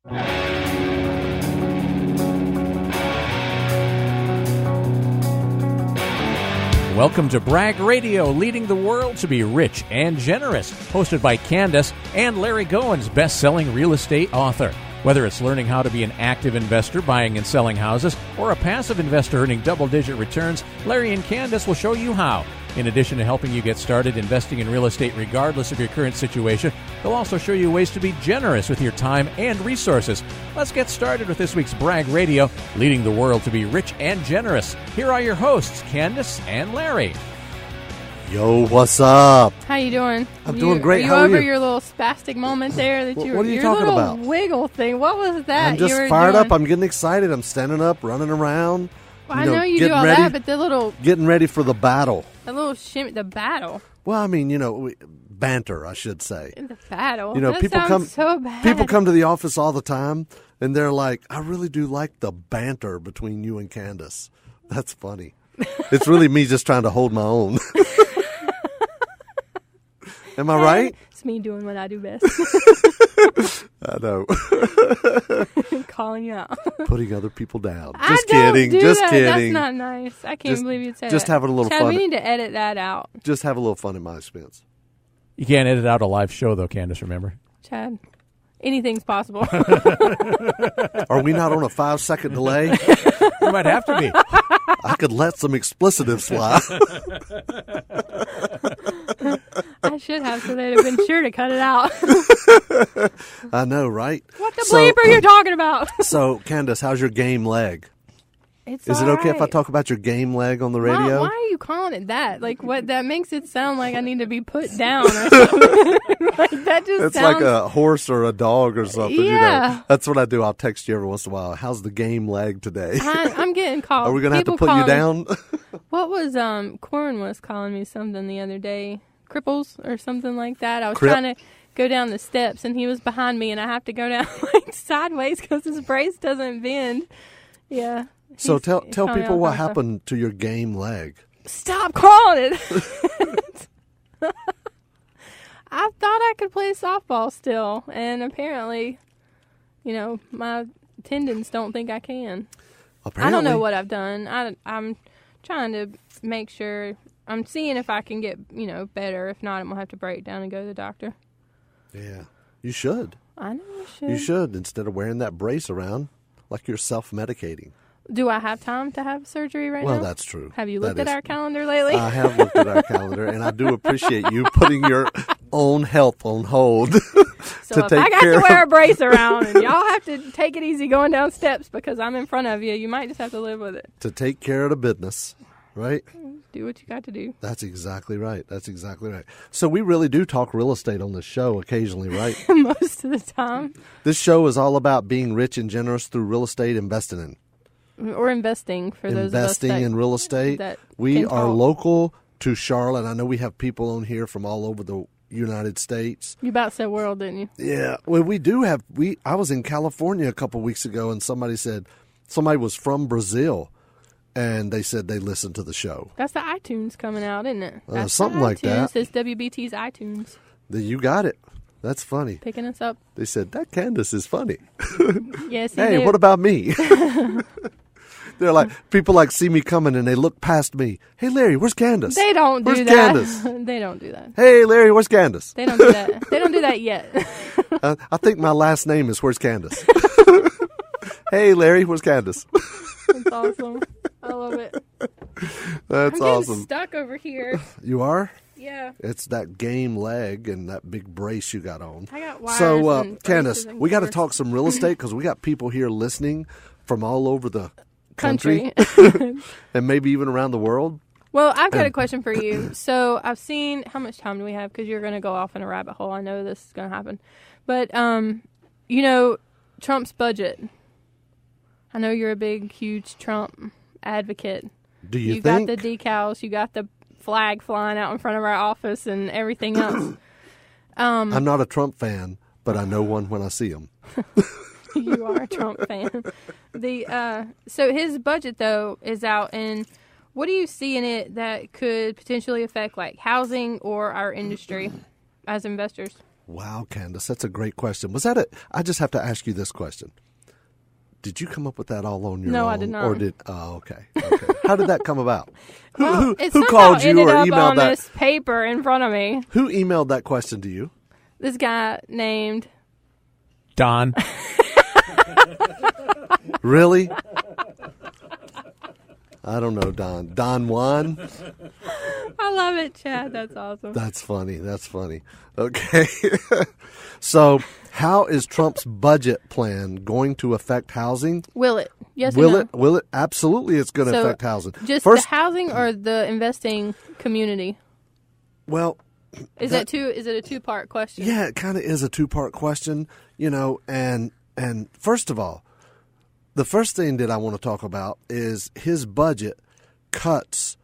Welcome to Brag Radio, leading the world to be rich and generous, hosted by Kandas and Larry Goins, best-selling real estate author. Whether it's learning how to be an active investor buying and selling houses or a passive investor earning double-digit returns, Larry and Kandas will show you how. In addition to helping you get started investing in real estate regardless of your current situation, they'll also show you ways to be generous with your time and resources. Let's get started with this week's Brag Radio, leading the world to be rich and generous. Here are your hosts, Kandas and Larry. Yo, what's up? How you doing? I'm doing great. How are you over your little spastic moment there? That what are you your talking little about? Wiggle thing. What was that? I'm just fired up. I'm getting excited. I'm standing up, running around. Well, I know you do all that, but the little... Getting ready for the battle. The little shimmy, the battle. Well, I mean, banter, I should say. The battle? That people sounds so bad. People come to the office all the time, and they're like, I really do like the banter between you and Kandas. That's funny. It's really me just trying to hold my own. Am I right? It's me doing what I do best. I know. Calling you out. Putting other people down. Just kidding. Just That's kidding. not nice. I can't believe you'd say that. Just having a little Chad, fun. we need to edit that out. Just have a little fun at my expense. You can't edit out a live show, though, Kandas, remember? Chad, anything's possible. Are we not on a 5-second delay? You might have to be. I could let some explicitives fly. I should have, so they'd have been sure to cut it out. I know, right? What the bleep are you talking about? So, Kandas, how's your game leg? Is it okay if I talk about your game leg on the radio? Why are you calling it that? Like, what? That makes it sound like I need to be put down or something. Like, that just It's sounds... like a horse or a dog or something. Yeah. That's what I do. I'll text you every once in a while. How's the game leg today? I'm getting called. Are we going to have to put you down? What was, Corn was calling me something the other day. Cripples or something like that. I was Crip? trying to go down the steps, and he was behind me, and I have to go down like sideways because his brace doesn't bend. Yeah. So tell people what happened to your game leg. Stop calling it. I thought I could play softball still, and apparently, my tendons don't think I can. Apparently. I don't know what I've done. I'm trying to make sure. I'm seeing if I can get, better. If not, I'm going to have to break down and go to the doctor. Yeah. You should. I know I should. You should, instead of wearing that brace around like you're self-medicating. Do I have time to have surgery right now? Well, that's true. Have you looked at our calendar lately? I have looked at our calendar, and I do appreciate you putting your own health on hold. So if I got to wear a brace around and y'all have to take it easy going down steps because I'm in front of you, you might just have to live with it. To take care of the business, right? Do what you got to do. That's exactly right. So we really do talk real estate on this show occasionally, right? Most of the time. This show is all about being rich and generous through real estate investing in. Or investing for those of us Investing in real estate. We are local to Charlotte. I know we have people on here from all over the United States. You about said world, didn't you? Yeah. Well, we do have. I was in California a couple weeks ago, and somebody was from Brazil, and they said they listened to the show. That's the iTunes coming out, isn't it? That's something like that. It's WBT's iTunes. You got it. That's funny. Picking us up. They said, that Kandas is funny. Yes, hey, what about me? They're like, people see me coming and they look past me. Hey, Larry, where's Kandas? They don't do that. Where's Kandas? They don't do that. Hey, Larry, where's Kandas? They don't do that. They don't do that yet. I think my last name is Where's Kandas? Hey, Larry, where's Kandas? That's awesome. I love it. That's I'm awesome. Stuck over here. You are? Yeah. It's that game leg and that big brace you got on. I got wires. So, and Kandas, we got to talk some real estate because we got people here listening from all over the country. And maybe even around the world. Well, I've got a question for you. So I've seen, how much time do we have? Because you're going to go off in a rabbit hole. I know this is going to happen. But, Trump's budget. I know you're a big, huge Trump advocate. Do you think? You got the decals. You got the flag flying out in front of our office and everything else. I'm not a Trump fan, but I know one when I see him. You are a Trump fan. So his budget, though, is out, and what do you see in it that could potentially affect, like, housing or our industry as investors? Wow, Kandas, that's a great question. Was that it? I just have to ask you this question. Did you come up with that all on your own? No, I did not. Or did? Oh, okay. How did that come about? Well, who called you or ended up emailed on that? this paper in front of me. Who emailed that question to you? This guy named Don. Really? I don't know, Don. Don Juan? I love it, Chad. That's awesome. That's funny. That's funny. Okay. So, how is Trump's budget plan going to affect housing? Will it? Yes or Will no? it? Will it? Absolutely, it's going to affect housing. Just First, the housing or the investing community? well, Is it a two-part question? yeah, it kind of is a two-part question, and first of all, the first thing that I want to talk about is his budget cuts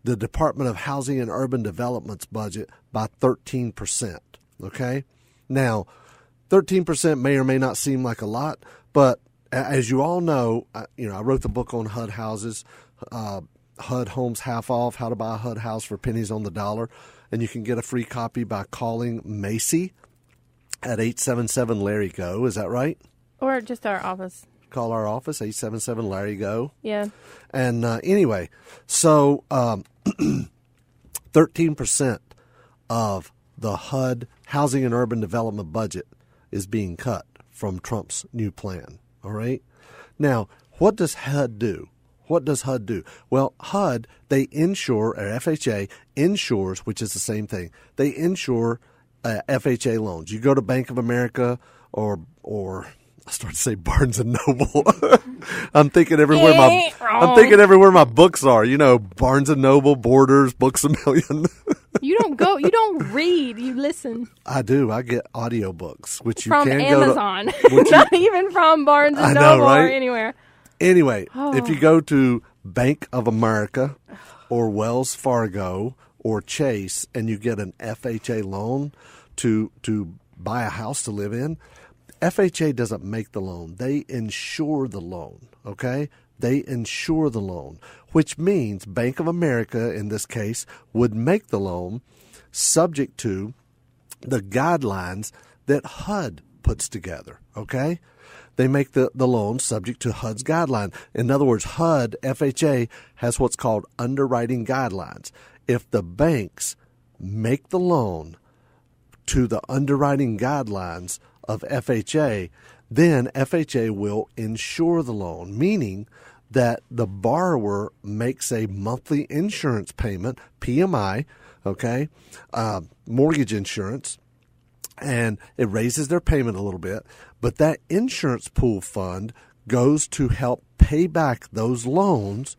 the Department of Housing and Urban Development's budget by 13%. Okay? Now, 13% may or may not seem like a lot, but as you all know, I wrote the book on HUD houses, HUD Homes Half Off, How to Buy a HUD House for Pennies on the Dollar, and you can get a free copy by calling Macy at 877-LARRY-GO. Is that right? Or just our office. Call our office, 877-LARRY-GO. Yeah. And anyway, so 13% of the HUD Housing and Urban Development budget is being cut from Trump's new plan. All right? Now, what does HUD do? What does HUD do? Well, HUD, they insure, or FHA insures, which is the same thing. They insure FHA loans. You go to Bank of America or I started to say Barnes and Noble. I'm thinking everywhere my books are. Barnes and Noble, Borders, Books A Million. You don't read, you listen. I do. I get audiobooks, which you from can Amazon. go to. Not even from Barnes and Noble or anywhere. Anyway, if you go to Bank of America or Wells Fargo or Chase and you get an FHA loan to buy a house to live in, FHA doesn't make the loan. They insure the loan, okay? They insure the loan, which means Bank of America, in this case, would make the loan subject to the guidelines that HUD puts together, okay? They make the loan subject to HUD's guideline. In other words, HUD, FHA, has what's called underwriting guidelines. If the banks make the loan to the underwriting guidelines of FHA, then FHA will insure the loan, meaning that the borrower makes a monthly insurance payment, PMI, okay, mortgage insurance, and it raises their payment a little bit, but that insurance pool fund goes to help pay back those loans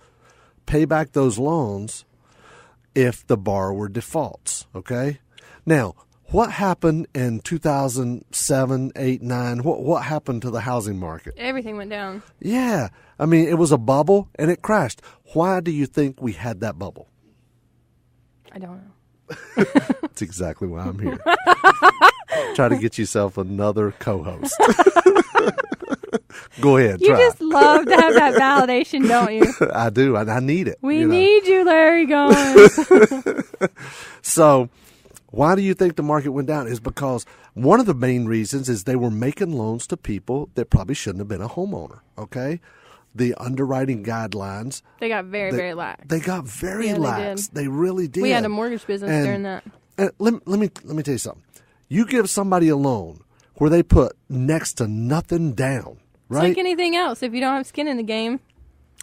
if the borrower defaults, okay? Now, what happened in 2007, 8, 9? What happened to the housing market? Everything went down. Yeah. I mean, it was a bubble and it crashed. Why do you think we had that bubble? I don't know. That's exactly why I'm here. Try to get yourself another co-host. Go ahead. You try. just love to have that validation, don't you? I do. I need it. We need you, Larry Goins. So, why do you think the market went down? Is because one of the main reasons is they were making loans to people that probably shouldn't have been a homeowner, okay? The underwriting guidelines. They got very lax. They got very lax. They really did. We had a mortgage business during that. And let me tell you something. You give somebody a loan where they put next to nothing down, right? It's like anything else. If you don't have skin in the game.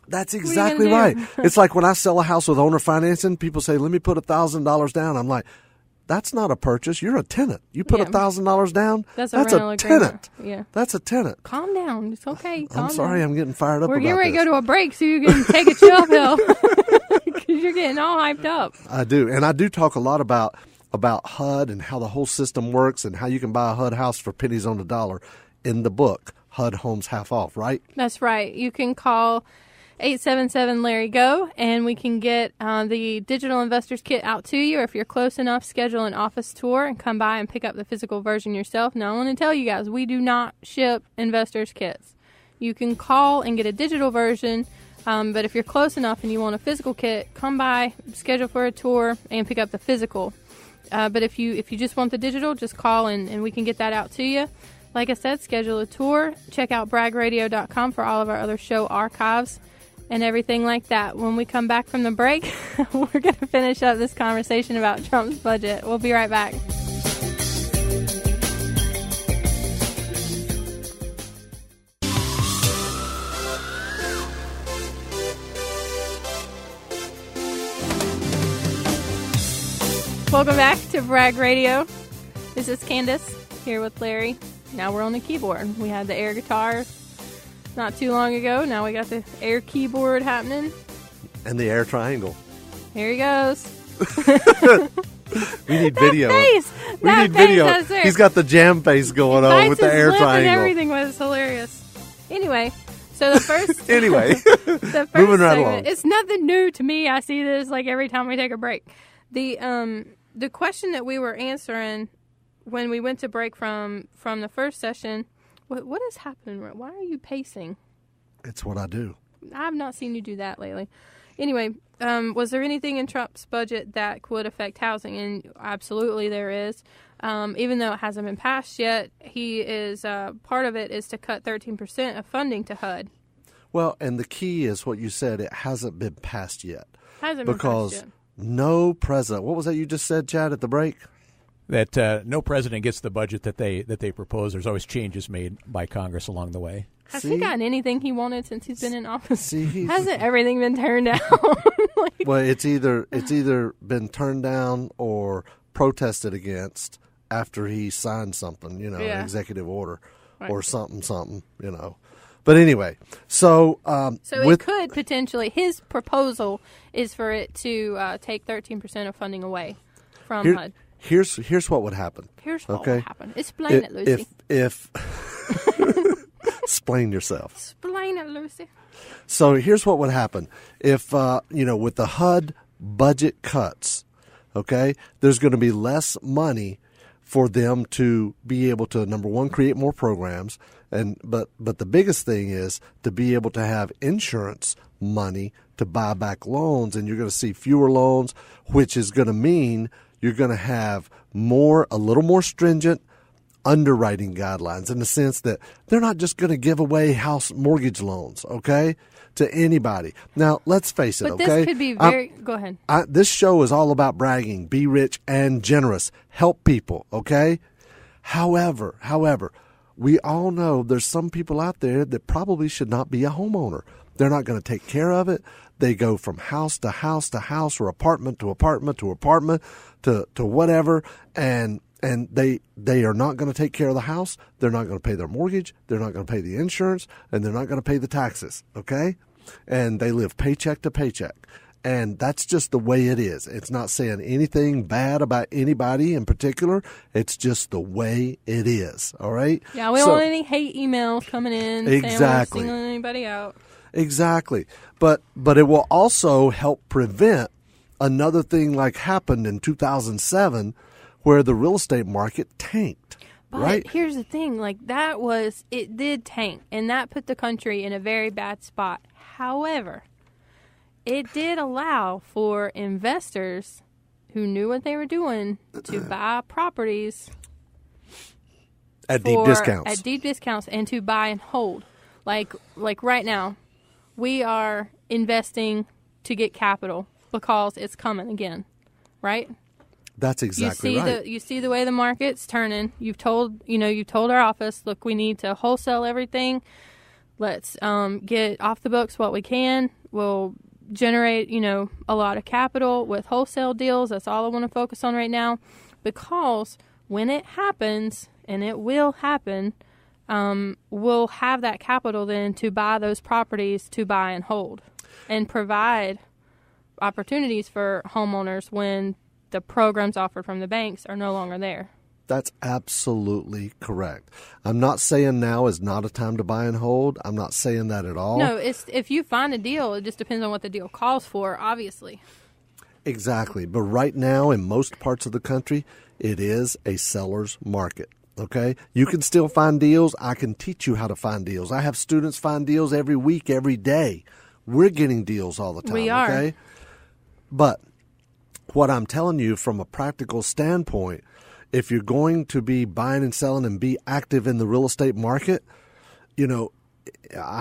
That's exactly right. It's like when I sell a house with owner financing, people say, let me put $1,000 down. I'm like, that's not a purchase. You're a tenant. You put $1,000 down. That's a rental tenant. Yeah. That's a tenant. Calm down. It's okay. I'm sorry. I'm getting fired up. We're getting about ready to this. go to a break so you can take a chill pill because you're getting all hyped up. I do. And I do talk a lot about HUD and how the whole system works and how you can buy a HUD house for pennies on the dollar in the book, HUD Homes Half Off, right? That's right. You can call 877-LARRY-GO, and we can get the Digital Investors Kit out to you. Or if you're close enough, schedule an office tour and come by and pick up the physical version yourself. Now, I want to tell you guys, we do not ship investors kits. You can call and get a digital version, but if you're close enough and you want a physical kit, come by, schedule for a tour, and pick up the physical. But if you just want the digital, just call and we can get that out to you. Like I said, schedule a tour. Check out bragradio.com for all of our other show archives and everything like that. When we come back from the break, we're going to finish up this conversation about Trump's budget. We'll be right back. Welcome back to Brag Radio. This is Kandas here with Larry. Now we're on the keyboard. We had the air guitar not too long ago. Now we got the air keyboard happening. And the air triangle. Here he goes. We need video. Face. We need video. He's got the jam face going on with the air triangle. And everything was hilarious. Anyway, so the first... the first moving right along. It's nothing new to me. I see this like every time we take a break. The question that we were answering when we went to break from the first session, what is happening? Why are you pacing? It's what I do. I've not seen you do that lately. Anyway, was there anything in Trump's budget that would affect housing? And absolutely there is. Even though it hasn't been passed yet, he is part of it is to cut 13% of funding to HUD. Well, and the key is what you said. It hasn't been passed yet. Hasn't been passed yet. No president. What was that you just said, Chad, at the break? That no president gets the budget that they propose. There's always changes made by Congress along the way. Has he gotten anything he wanted since he's been in office? Hasn't everything been turned down? Well, it's either been turned down or protested against after he signed something, an executive order or something, But anyway, so it could potentially, his proposal is for it to take 13% of funding away from HUD. Here's what would happen. Here's what would happen. Explain it, Lucy. If explain yourself. Explain it, Lucy. So here's what would happen. If, with the HUD budget cuts, okay, there's going to be less money for them to be able to, number one, create more programs, but the biggest thing is to be able to have insurance money to buy back loans, and you're going to see fewer loans, which is going to mean you're going to have a little more stringent underwriting guidelines in the sense that they're not just going to give away house mortgage loans, okay, to anybody. Now, let's face it, but this could be go ahead. This show is all about bragging, be rich and generous, help people, okay? However, we all know there's some people out there that probably should not be a homeowner. They're not going to take care of it. They go from house to house to house or apartment to apartment to apartment to whatever, and they are not going to take care of the house. They're not going to pay their mortgage. They're not going to pay the insurance, and they're not going to pay the taxes, okay? And they live paycheck to paycheck. And that's just the way it is. It's not saying anything bad about anybody in particular. It's just the way it is, all right? Yeah, we don't want any hate emails coming in exactly. saying we're singling anybody out. Exactly. But it will also help prevent another thing like happened in 2007 where the real estate market tanked. But right? Here's the thing, it did tank, and that put the country in a very bad spot. However, it did allow for investors who knew what they were doing to buy properties at deep discounts. At deep discounts, and to buy and hold. Like right now, we are investing to get capital because it's coming again, right? That's exactly right. You see the way the market's turning. You've told our office, look, we need to wholesale everything. Let's get off the books what we can. We'll generate, a lot of capital with wholesale deals. That's all I want to focus on right now, because when it happens, and it will happen, we'll have that capital then to buy those properties to buy and hold and provide opportunities for homeowners when the programs offered from the banks are no longer there. That's absolutely correct. I'm not saying now is not a time to buy and hold. I'm not saying that at all. No, if you find a deal, it just depends on what the deal calls for, obviously. Exactly. But right now, in most parts of the country, it is a seller's market. Okay? You can still find deals. I can teach you how to find deals. I have students find deals every week, every day. We're getting deals all the time. We are. Okay? But what I'm telling you from a practical standpoint, if you're going to be buying and selling and be active in the real estate market,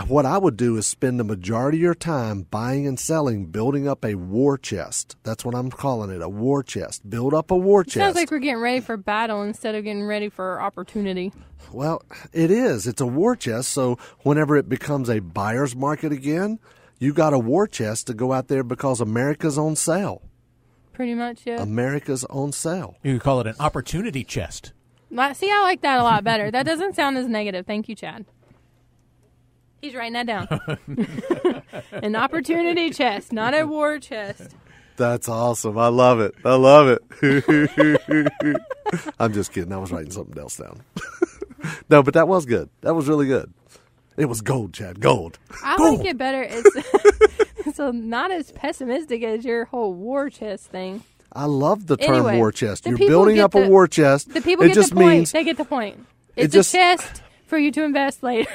what I would do is spend the majority of your time buying and selling, building up a war chest. That's what I'm calling it, a war chest. Build up a war chest. Sounds like we're getting ready for battle instead of getting ready for opportunity. Well, it is. It's a war chest. So whenever it becomes a buyer's market again, you got a war chest to go out there because America's on sale. Pretty much, yeah. America's on sale. You could call it an opportunity chest. See, I like that a lot better. That doesn't sound as negative. Thank you, Chad. He's writing that down. An opportunity chest, not a war chest. That's awesome. I love it. I love it. I'm just kidding. I was writing something else down. No, but that was good. That was really good. It was gold, Chad. Gold. I gold. like it better. It's so not as pessimistic as your whole war chest thing. I love the term war chest. You're people building up a war chest. The people it get just the point. Means, they get the point. It's a chest for you to invest later.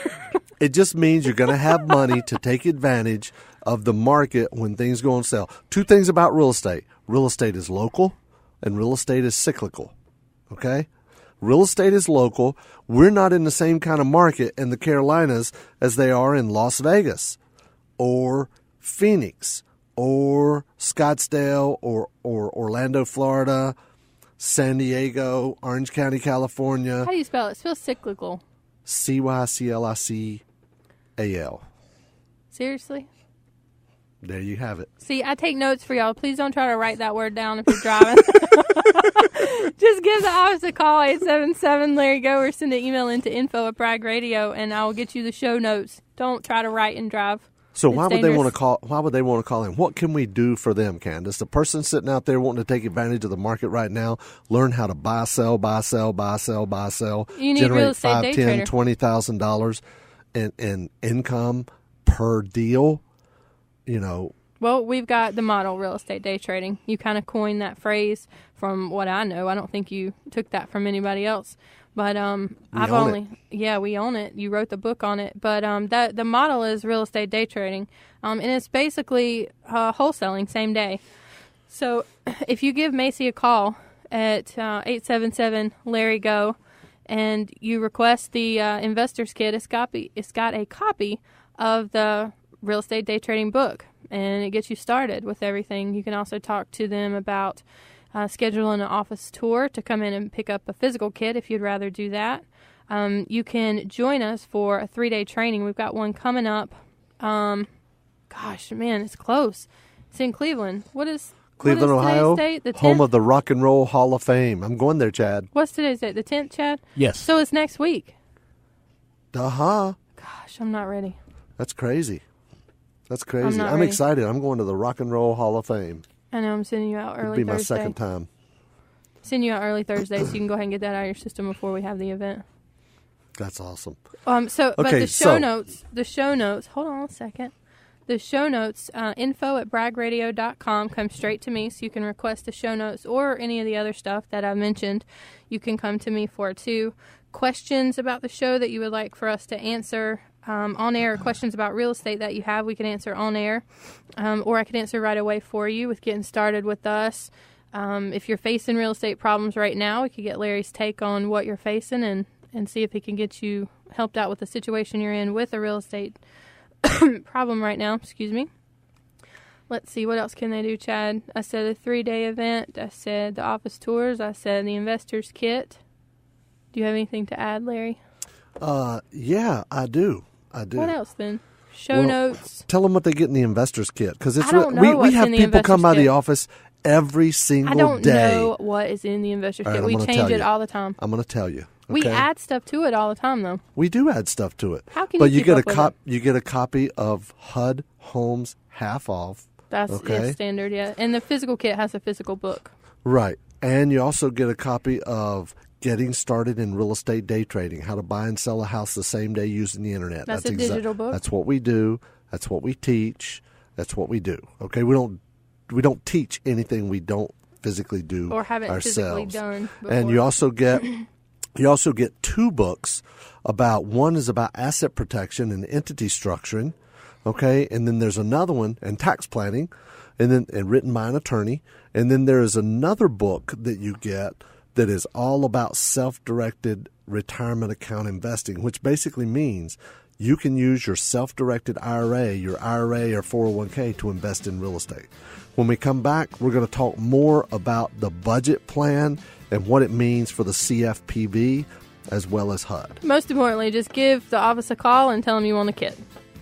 It just means you're going to have money to take advantage of the market when things go on sale. Two things about real estate. Real estate is local and real estate is cyclical. Okay? Real estate is local. We're not in the same kind of market in the Carolinas as they are in Las Vegas or Phoenix or Scottsdale or Orlando, Florida, San Diego, Orange County, California. How do you spell it? It spells cyclical. CYCLICAL. Seriously? There you have it. See, I take notes for y'all. Please don't try to write that word down if you're driving. Just give the office a call, 877-LARRY-GO, or send an email into info@Bragg Radio, and I will get you the show notes. Don't try to write and drive. So why would they want to call? Why would they want to call in? What can we do for them, Kandas? The person sitting out there wanting to take advantage of the market right now, learn how to buy, sell, buy, sell, buy, sell, buy, sell. You need generate real estate day trader. $20,000 in income per deal. Well, we've got the model real estate day trading. You kind of coined that phrase from what I know. I don't think you took that from anybody else. But we own it. You wrote the book on it. But the model is real estate day trading. And it's basically wholesaling same day. So if you give Macy a call at 877-LARRY-GO and you request the investor's kit, it's got a copy of the real estate day trading book. And it gets you started with everything. You can also talk to them about scheduling an office tour to come in and pick up a physical kit if you'd rather do that. You can join us for a 3-day training. We've got one coming up. It's close. It's in Cleveland. Cleveland, Ohio, date? The 10th? Home of the Rock and Roll Hall of Fame. I'm going there, Chad. What's today's date? The 10th, Chad? Yes. So it's next week. Uh-huh. Gosh, I'm not ready. That's crazy. I'm excited. I'm going to the Rock and Roll Hall of Fame. I know. I'm sending you out early Thursday. It'll be my second time. Send you out early Thursday so you can go ahead and get that out of your system before we have the event. That's awesome. But the show notes, hold on a second. The show notes, info@braggradio.com, come straight to me, so you can request the show notes or any of the other stuff that I mentioned. You can come to me for too. Questions about the show that you would like for us to answer on air, questions about real estate that you have, we can answer on air, or I can answer right away for you with getting started with us. If you're facing real estate problems right now, we could get Larry's take on what you're facing and see if he can get you helped out with the situation you're in with a real estate problem right now. Excuse me. Let's see, what else can they do, Chad? I said a 3-day event. I said the office tours. I said the investor's kit. Do you have anything to add, Larry? Yeah, I do. What else then? Show notes. Tell them what they get in the investor's kit, because it's we have people come by the office every single day. I don't know what is in the investor's kit. We change it all the time. I'm going to tell you. Okay? We add stuff to it all the time, though. We do add stuff to it. How can you keep up with it? You get a copy of HUD Homes half off. That's standard, yeah. And the physical kit has a physical book. Right, and you also get a copy of Getting Started in Real Estate Day Trading, how to buy and sell a house the same day using the internet. That's a digital book? That's what we do. That's what we teach. That's what we do. Okay, we don't teach anything we don't physically do or haven't ourselves. Physically done before. And you also get 2 books one is about asset protection and entity structuring. Okay, and then there's another one, and tax planning. and written by an attorney. And then there is another book that you get that is all about self-directed retirement account investing, which basically means you can use your self-directed IRA, your IRA or 401k to invest in real estate. When we come back, we're going to talk more about the budget plan and what it means for the CFPB as well as HUD. Most importantly, just give the office a call and tell them you want a kit.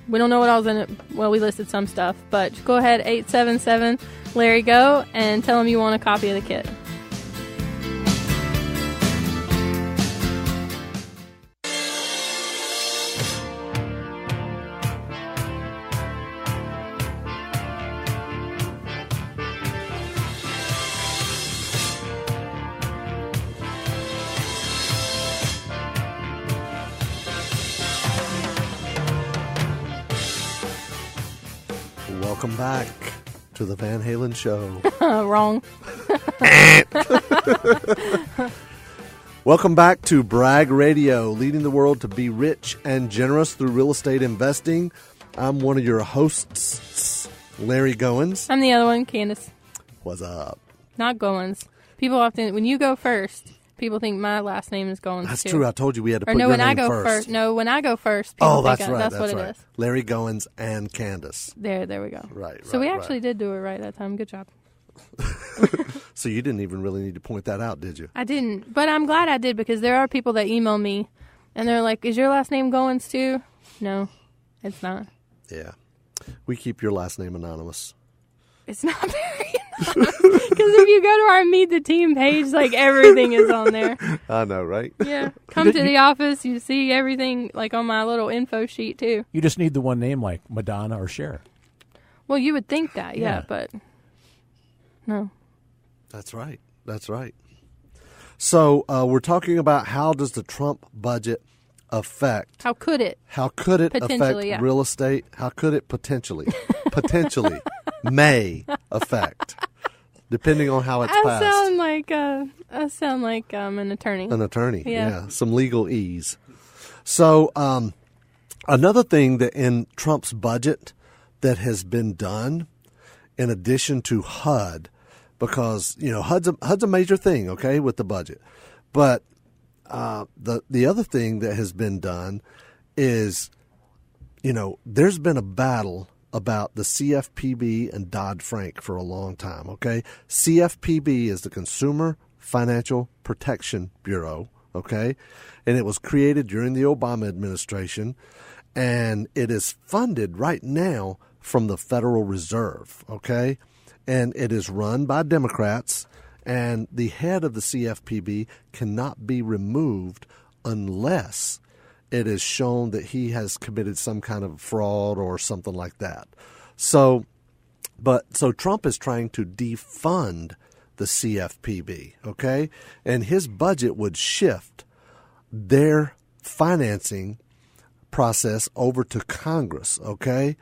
We don't know what else in it. Well, we listed some stuff, but go ahead, 877-LARRY-GO, and tell them you want a copy of the kit. Welcome back to the Van Halen Show. Wrong. Welcome back to Brag Radio, leading the world to be rich and generous through real estate investing. I'm one of your hosts, Larry Goins. I'm the other one, Kandas. What's up? Not Goins. People often, when you go first, people think my last name is Goins. That's too. true. I told you we had to put no, your when name I go first. No, when I go first, people that's think right. That's what it is. Larry Goins and Kandas. There we go. Right. So we actually did do it right that time. Good job. So you didn't even really need to point that out, did you? I didn't, but I'm glad I did because there are people that email me and they're like, "Is your last name Goins too?" No, it's not. Yeah. We keep your last name anonymous. It's not very anonymous because if you go to our Meet the Team page, like everything is on there. I know, right? Yeah. Come to the office, you see everything like on my little info sheet too. You just need the one name like Madonna or Cher. Well, you would think that, Yeah. but no. That's right. That's right. So we're talking about how does the Trump budget affect? How could it? How could it affect real estate? How could it potentially may affect, depending on how it's passed? I sound like an attorney. An attorney, Yeah. some legal ease. So another thing that in Trump's budget that has been done, in addition to HUD, because HUD's a major thing, okay, with the budget, but the other thing that has been done is, there's been a battle about the CFPB and Dodd Frank for a long time, okay? CFPB is the Consumer Financial Protection Bureau, okay? And it was created during the Obama administration, and it is funded right now from the Federal Reserve, okay? And it is run by Democrats, and the head of the CFPB cannot be removed unless it is shown that he has committed some kind of fraud or something like that. So Trump is trying to defund the CFPB, okay? And his budget would shift their financing process over to Congress, okay?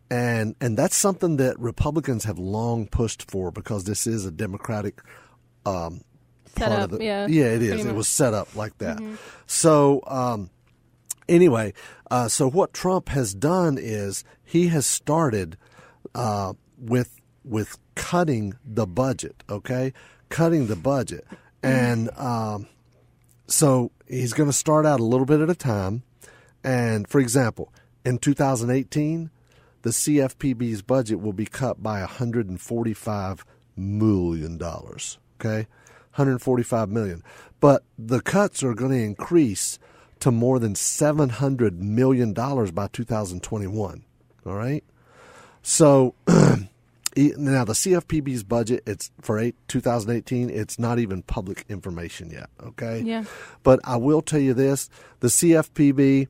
And that's something that Republicans have long pushed for because this is a Democratic part of it. Yeah, it is. It was set up like that. Mm-hmm. So anyway, so what Trump has done is he has started with cutting the budget, okay? Cutting the budget. And so he's going to start out a little bit at a time. And, for example, in 2018, the CFPB's budget will be cut by $145 million, okay? $145 million. But the cuts are going to increase to more than $700 million by 2021, all right? So now the CFPB's budget, it's for 2018, it's not even public information yet, okay? Yeah. But I will tell you this, the CFPB,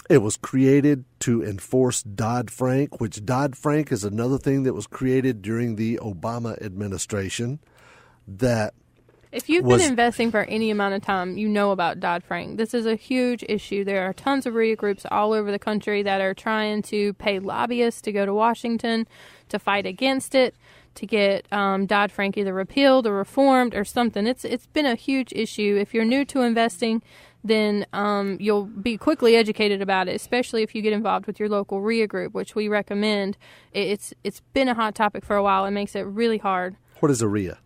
it was created to enforce Dodd Frank, which Dodd Frank is another thing that was created during the Obama administration that if you've been investing for any amount of time, you know about Dodd Frank. This is a huge issue. There are tons of RIA groups all over the country that are trying to pay lobbyists to go to Washington to fight against it, to get Dodd Frank either repealed or reformed or something. It's been a huge issue. If you're new to investing, then you'll be quickly educated about it, especially if you get involved with your local RIA group, which we recommend. It's been a hot topic for a while. It makes it really hard. What is a RIA?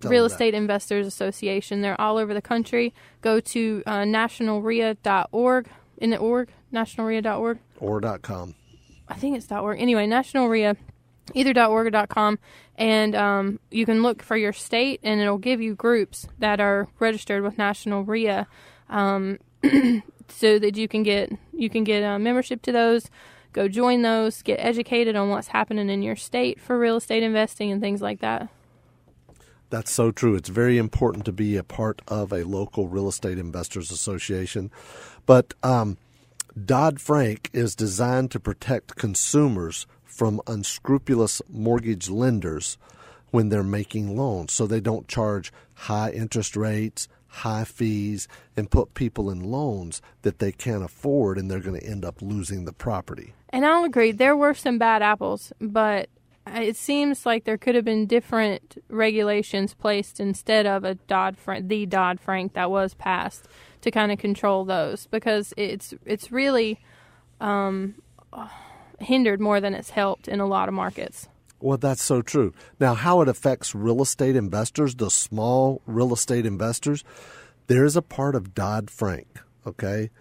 Real Estate Investors Association. They're all over the country. Go to nationalria.org. In the org? Nationalria.org? Or .com. I think it's .org. Anyway, nationalria, either .org or .com. And you can look for your state, and it'll give you groups that are registered with National RIA, so that you can get membership to those. Go join those. Get educated on what's happening in your state for real estate investing and things like that. That's so true. It's very important to be a part of a local real estate investors association. But Dodd Frank is designed to protect consumers from unscrupulous mortgage lenders when they're making loans, so they don't charge high interest rates, high fees, and put people in loans that they can't afford, and they're going to end up losing the property. And I'll agree, there were some bad apples, but it seems like there could have been different regulations placed instead of the Dodd Frank that was passed to kind of control those, because it's really hindered more than it's helped in a lot of markets. Well, that's so true. Now, how it affects real estate investors, the small real estate investors, there is a part of Dodd Frank, okay,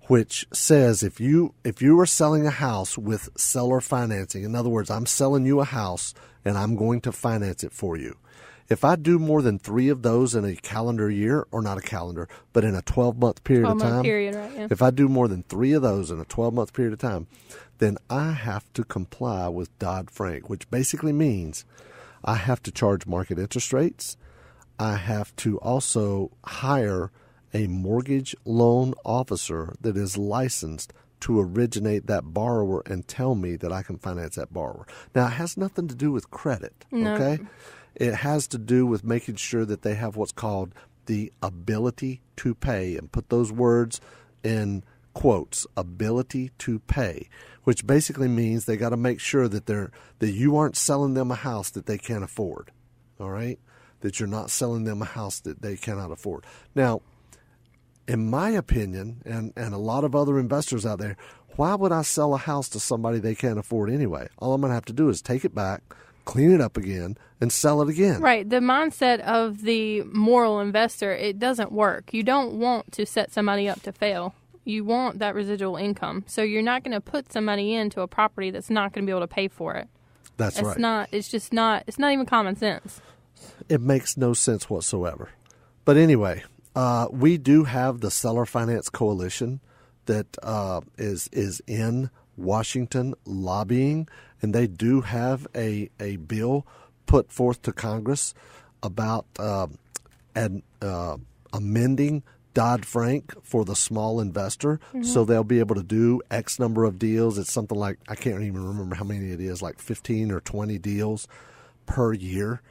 which says if you are selling a house with seller financing, in other words, I'm selling you a house and I'm going to finance it for you. If I do more than 3 of those in a calendar year, or not a calendar, but in a 12-month period of time, right, yeah. If I do more than 3 of those in a 12-month period of time, then I have to comply with Dodd Frank, which basically means I have to charge market interest rates. I have to also hire a mortgage loan officer that is licensed to originate that borrower and tell me that I can finance that borrower. Now, it has nothing to do with credit, okay? It has to do with making sure that they have what's called the ability to pay, and put those words in quotes, ability to pay, which basically means they got to make sure that you aren't selling them a house that they can't afford, all right? That you're not selling them a house that they cannot afford. Now, in my opinion, and a lot of other investors out there, why would I sell a house to somebody they can't afford anyway? All I'm going to have to do is take it back, clean it up again, and sell it again. Right. The mindset of the moral investor, it doesn't work. You don't want to set somebody up to fail. You want that residual income. So you're not going to put somebody into a property that's not going to be able to pay for it. That's right. It's not even common sense. It makes no sense whatsoever. But anyway, we do have the Seller Finance Coalition that is in Washington lobbying, and they do have a bill put forth to Congress about amending Dodd-Frank for the small investor, so they'll be able to do X number of deals. It's something like, I can't even remember how many it is, like 15 or 20 deals per year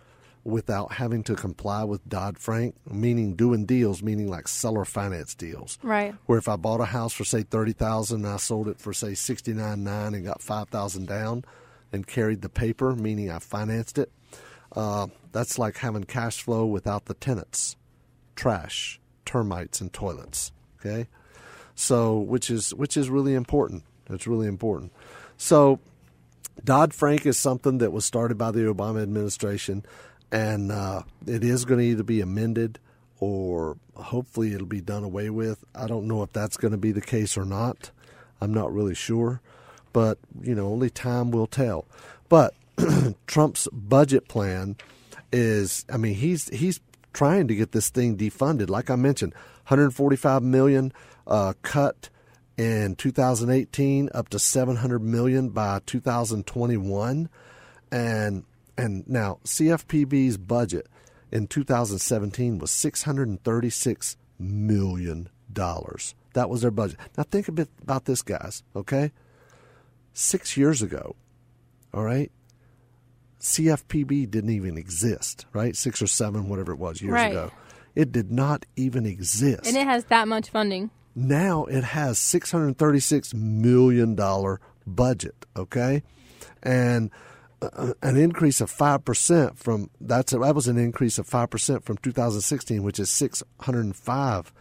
without having to comply with Dodd-Frank, meaning doing deals, meaning like seller finance deals. Right. Where if I bought a house for, say, $30,000 and I sold it for, say, $69,900 and got $5,000 down and carried the paper, meaning I financed it, that's like having cash flow without the tenants, trash, termites, and toilets. Okay, so which is really important. It's really important. So Dodd-Frank is something that was started by the Obama administration, and it is going to either be amended or hopefully it'll be done away with. I don't know if that's going to be the case or not. I'm not really sure, but only time will tell. But Trump's budget plan is, he's trying to get this thing defunded. Like I mentioned, $145 million cut in 2018, up to $700 million by 2021, and now CFPB's budget in 2017 was $636 million. That was their budget. Now think a bit about this, guys. Okay, 6 years ago, all right, CFPB didn't even exist, right? 6 or 7, whatever it was, years ago. It did not even exist. And it has that much funding. Now it has $636 million budget, okay? And an increase of 5% that was an increase of 5% from 2016, which is $605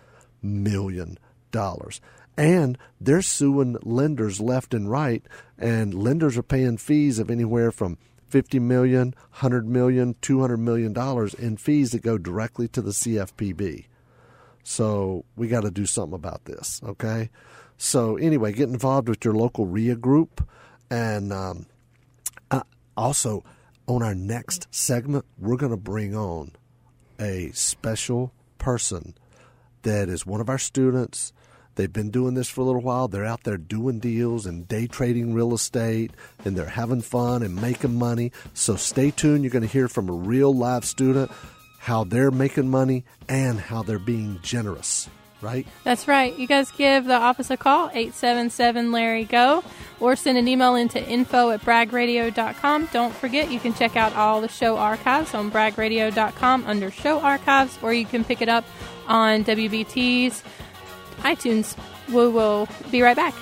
million. And they're suing lenders left and right, and lenders are paying fees of anywhere from $50 million, $100 million, $200 million in fees that go directly to the CFPB. So we got to do something about this, okay? So anyway, get involved with your local RIA group. And also, on our next segment, we're going to bring on a special person that is one of our students. They've been doing this for a little while. They're out there doing deals and day trading real estate, and they're having fun and making money. So stay tuned. You're going to hear from a real live student how they're making money and how they're being generous, right? That's right. You guys give the office a call, 877-LARRY-GO, or send an email into info@bragradio.com. Don't forget, you can check out all the show archives on bragradio.com under show archives, or you can pick it up on WBT's iTunes. We will be right back.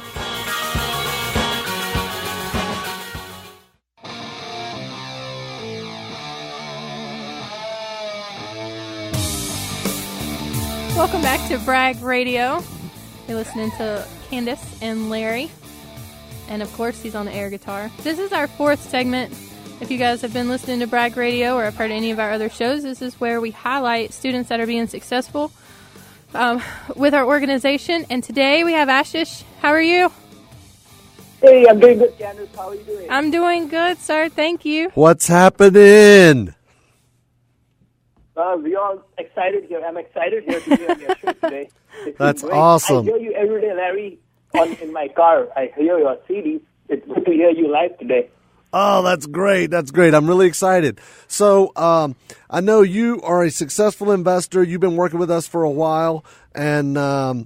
Welcome back to Brag Radio. You're listening to Kandas and Larry. And of course, he's on the air guitar. This is our fourth segment. If you guys have been listening to Brag Radio or have heard any of our other shows, this is where we highlight students that are being successful with our organization. And today we have Ashish. How are you? Hey, I'm doing good, Kandas. How are you doing? I'm doing good, sir. Thank you. What's happening? We all excited here. I'm excited here to be on your show today. That's awesome. I hear you every day, Larry, in my car. I hear your CDs. It's good to hear you live today. Oh, that's great. That's great. I'm really excited. So I know you are a successful investor. You've been working with us for a while. And, I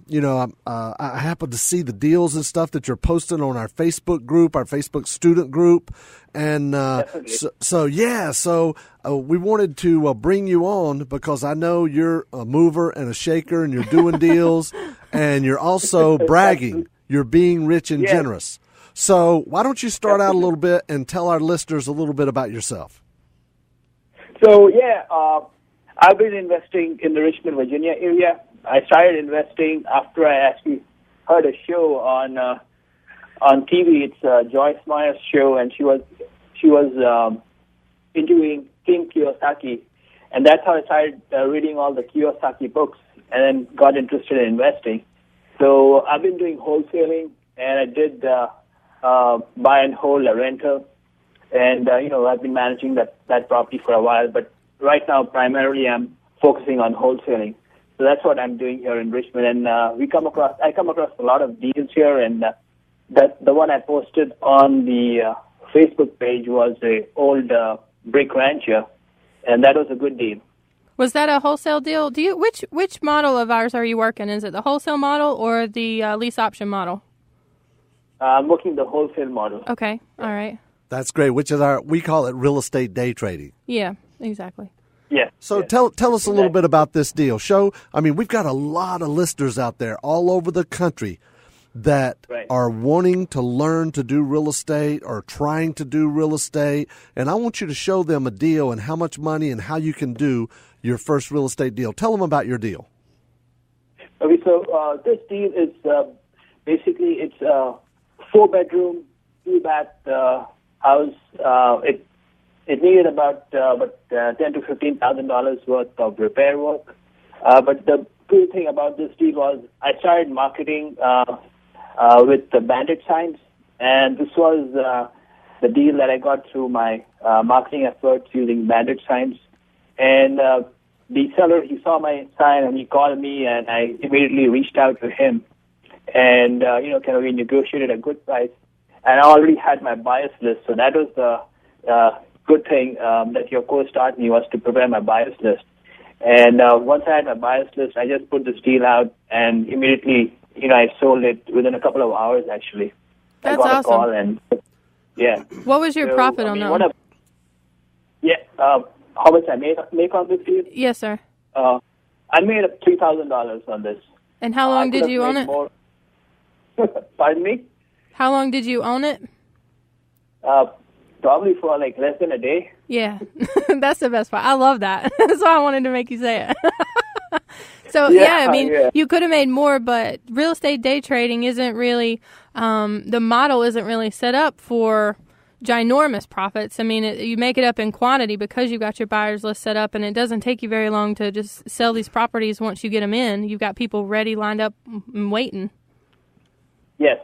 happen to see the deals and stuff that you're posting on our Facebook group, our Facebook student group. And so we wanted to bring you on because I know you're a mover and a shaker and you're doing deals and you're also bragging. You're being rich and generous. So why don't you start out a little bit and tell our listeners a little bit about yourself? So, I've been investing in the Richmond, Virginia area. I started investing after I actually heard a show on TV. It's Joyce Meyer's show, and she was interviewing King Kiyosaki, and that's how I started reading all the Kiyosaki books, and then got interested in investing. So I've been doing wholesaling, and I did buy and hold a rental, and I've been managing that property for a while. But right now, primarily, I'm focusing on wholesaling. So that's what I'm doing here in Richmond, and I come across a lot of deals here, and the one I posted on the Facebook page was the old brick rancher, and that was a good deal. Was that a wholesale deal? Which model of ours are you working? Is it the wholesale model or the lease option model? I'm working the wholesale model. Okay, all right. That's great, which is we call it real estate day trading. Yeah, exactly. Yeah. So tell us a little bit about this deal. We've got a lot of listeners out there all over the country that are wanting to learn to do real estate or trying to do real estate, and I want you to show them a deal and how much money and how you can do your first real estate deal. Tell them about your deal. Okay, so this deal is basically it's a 4-bedroom, 2-bath house. It needed about $10,000 to $15,000 worth of repair work. But the cool thing about this deal was I started marketing with the bandit signs, and this was the deal that I got through my marketing efforts using bandit signs. And the seller, he saw my sign and he called me, and I immediately reached out to him, and we negotiated a good price. And I already had my buyers list, so that was the good thing that your coach taught me, was to prepare my buyers list. And once I had my buyers list, I just put this deal out, and immediately, I sold it within a couple of hours, actually. That's I got awesome. a call, and What was your profit on that? How much I make on this deal? Yes, sir. I made up $3,000 on this. And how long did you own it? Pardon me? How long did you own it? Probably for less than a day. Yeah, that's the best part. I love that. That's why I wanted to make you say it. So, I mean, you could have made more, but real estate day trading isn't really, the model isn't really set up for ginormous profits. I mean, you make it up in quantity because you've got your buyers list set up, and it doesn't take you very long to just sell these properties once you get them in. You've got people ready, lined up, and waiting. Yes.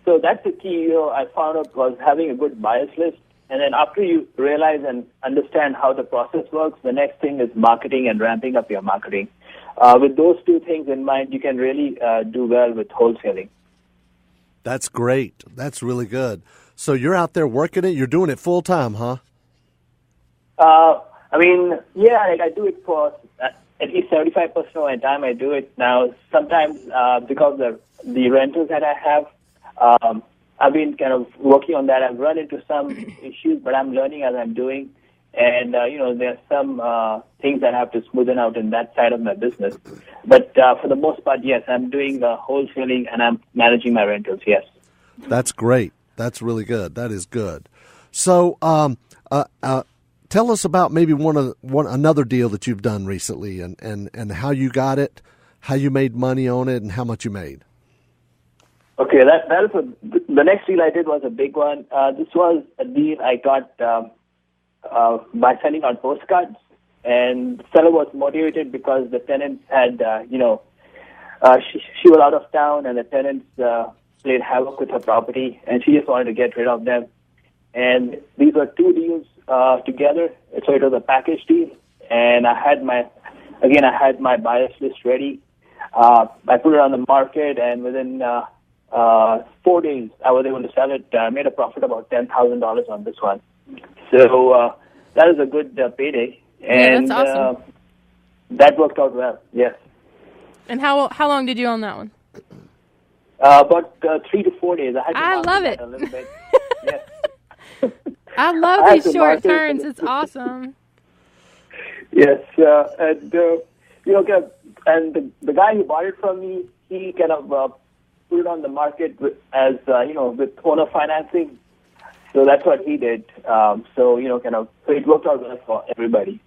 So that's the key, I found out was having a good buyers list. And then after you realize and understand how the process works, the next thing is marketing and ramping up your marketing. With those two things in mind, you can really do well with wholesaling. That's great. That's really good. So you're out there working it. You're doing it full time, huh? I mean, I do it for at least 75% of my time. I do it now. Sometimes because the rentals that I have, I've been kind of working on that. I've run into some issues, but I'm learning as I'm doing. And, there's some things that I have to smoothen out in that side of my business. But for the most part, yes, I'm doing wholesaling and I'm managing my rentals, yes. That's great. That's really good. That is good. So tell us about maybe another deal that you've done recently and how you got it, how you made money on it, and how much you made. Okay, that is the next deal I did was a big one. This was a deal I got by sending out postcards, and the seller was motivated because the tenants had, she was out of town, and the tenants played havoc with her property, and she just wanted to get rid of them. And these were two deals together, so it was a package deal, and I had my buyers list ready. I put it on the market, and within 4 days, I was able to sell it. I made a profit about $10,000 on this one. So that is a good payday. And that's awesome. That worked out well, yes. And how long did you own that one? About 3 to 4 days. I love it. A little bit. Yes. I love these short turns. It's awesome. Yes. And the guy who bought it from me, he kind of put it on the market with owner financing. So that's what he did. So it worked out well for everybody.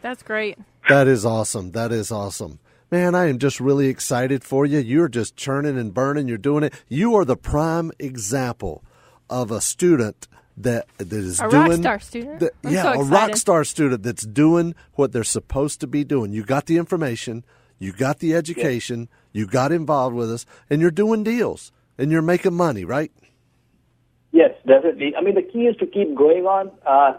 That's great. That is awesome. That is awesome. Man, I am just really excited for you. You're just churning and burning. You're doing it. You are the prime example of a student that is a doing... rock star student. A rock star student that's doing what they're supposed to be doing. You got the information. You got the education. You got involved with us. And you're doing deals. And you're making money, right? Yes, definitely. I mean, the key is to keep going on,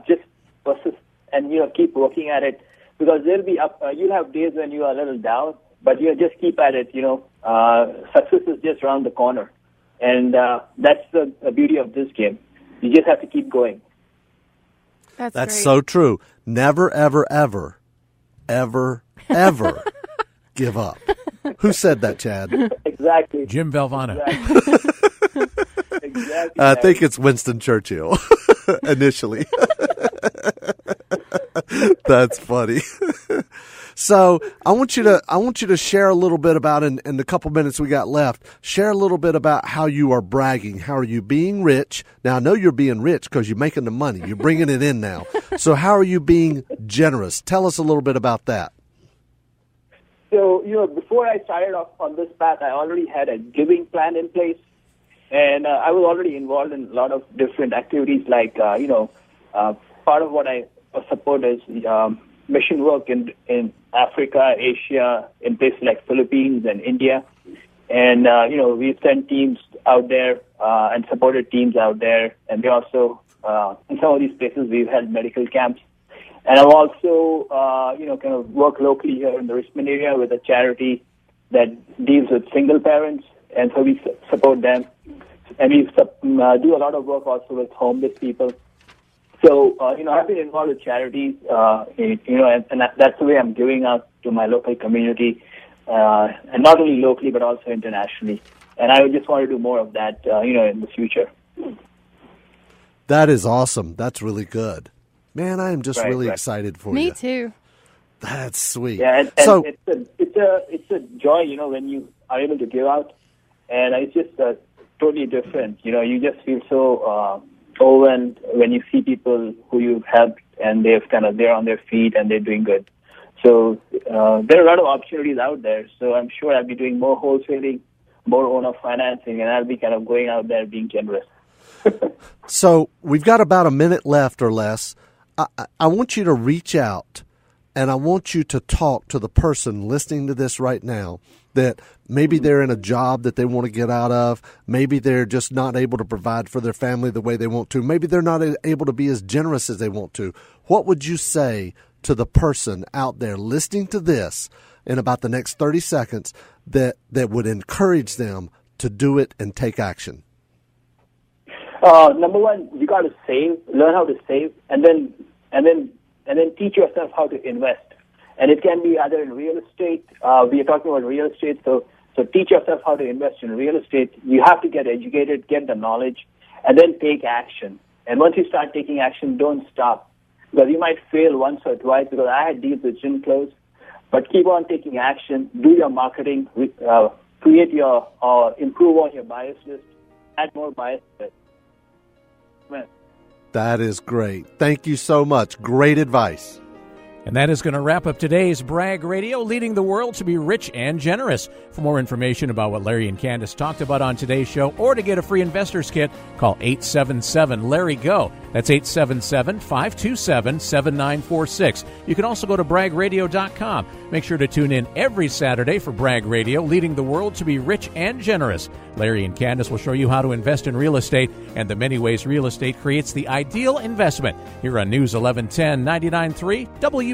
just persist and, keep working at it. Because there'll be you'll have days when you are a little down, but just keep at it. Success is just around the corner, and that's the beauty of this game. You just have to keep going. That's great. So true. Never, ever, ever, ever, ever give up. Who said that, Chad? Exactly. Jim Valvano. Exactly. I think it's Winston Churchill initially. That's funny. So I want you to share a little bit about, in the couple minutes we got left, share a little bit about how you are bragging. How are you being rich? Now, I know you're being rich because you're making the money. You're bringing it in now. So how are you being generous? Tell us a little bit about that. So, before I started off on this path, I already had a giving plan in place. And I was already involved in a lot of different activities like, part of what I support is mission work in Africa, Asia, in places like Philippines and India. And, we've sent teams out there and supported teams out there. And we also, in some of these places, we've had medical camps. And I've also, kind of work locally here in the Richmond area with a charity that deals with single parents. And so we support them. And we do a lot of work also with homeless people. So, I've been involved with charities, and that's the way I'm giving out to my local community, and not only locally, but also internationally. And I just want to do more of that, in the future. That is awesome. That's really good. Man, I am just really excited for you. Me too. That's sweet. Yeah, and so it's a joy, when you are able to give out, and it's just totally different. You just feel so overwhelmed when you see people who you've helped and they're on their feet and they're doing good. So there are a lot of opportunities out there. So I'm sure I'll be doing more wholesaling, more owner financing, and I'll be kind of going out there being generous. So we've got about a minute left or less. I want you to reach out, and I want you to talk to the person listening to this right now that maybe they're in a job that they want to get out of. Maybe they're just not able to provide for their family the way they want to. Maybe they're not able to be as generous as they want to. What would you say to the person out there listening to this in about the next 30 seconds that would encourage them to do it and take action? Number one, you got to save, learn how to save, and then teach yourself how to invest. And it can be either in real estate. We are talking about real estate, so teach yourself how to invest in real estate. You have to get educated, get the knowledge, and then take action. And once you start taking action, don't stop. Because you might fail once or twice, because I had deals that didn't close. But keep on taking action, do your marketing, create your, improve on your buyers list, add more buyers list. That is great. Thank you so much. Great advice. And that is going to wrap up today's Bragg Radio, leading the world to be rich and generous. For more information about what Larry and Kandas talked about on today's show, or to get a free investor's kit, call 877-LARRY-GO. That's 877-527-7946. You can also go to braggradio.com. Make sure to tune in every Saturday for Bragg Radio, leading the world to be rich and generous. Larry and Kandas will show you how to invest in real estate and the many ways real estate creates the ideal investment. Here on News 1110 99.3 WBT.